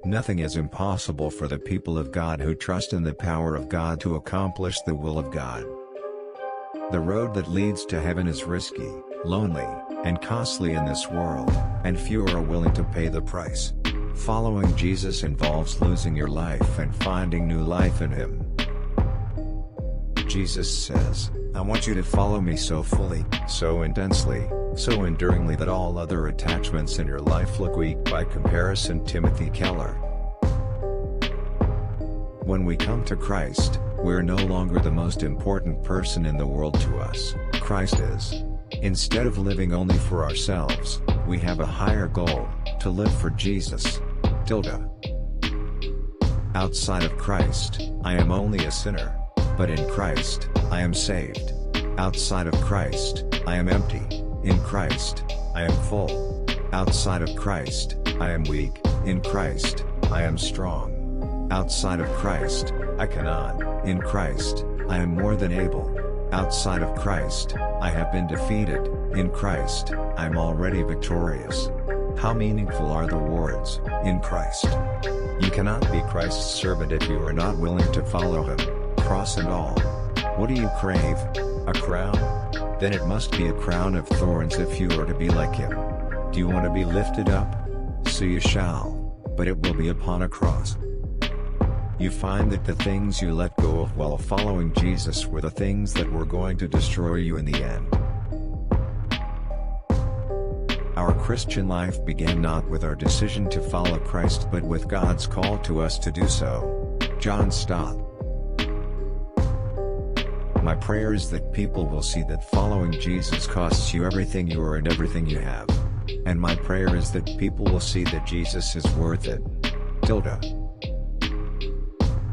Nothing is impossible for the people of God who trust in the power of God to accomplish the will of God. The road that leads to heaven is risky, lonely, and costly in this world, and few are willing to pay the price. Following Jesus involves losing your life and finding new life in Him. Jesus says, "I want you to follow me so fully, so intensely, so enduringly that all other attachments in your life look weak by comparison." Timothy Keller. When we come to Christ, we're no longer the most important person in the world to us, Christ is. Instead of living only for ourselves, we have a higher goal, to live for Jesus. Outside of Christ, I am only a sinner. But in Christ, I am saved. Outside of Christ, I am empty. In Christ, I am full. Outside of Christ, I am weak. In Christ, I am strong. Outside of Christ, I cannot. In Christ, I am more than able. Outside of Christ, I have been defeated. In Christ, I am already victorious. How meaningful are the words, "in Christ"? You cannot be Christ's servant if you are not willing to follow Him, cross and all. What do you crave? A crown? Then it must be a crown of thorns if you are to be like Him. Do you want to be lifted up? So you shall, but it will be upon a cross. You find that the things you let go of while following Jesus were the things that were going to destroy you in the end. Our Christian life began not with our decision to follow Christ but with God's call to us to do so. John Stott. My prayer is that people will see that following Jesus costs you everything you are and everything you have. And my prayer is that people will see that Jesus is worth it.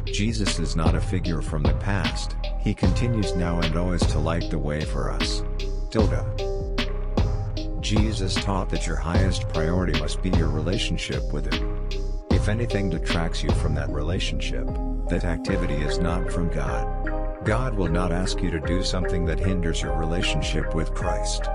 Jesus is not a figure from the past, He continues now and always to light the way for us. Jesus taught that your highest priority must be your relationship with Him. If anything detracts you from that relationship, that activity is not from God. God will not ask you to do something that hinders your relationship with Christ.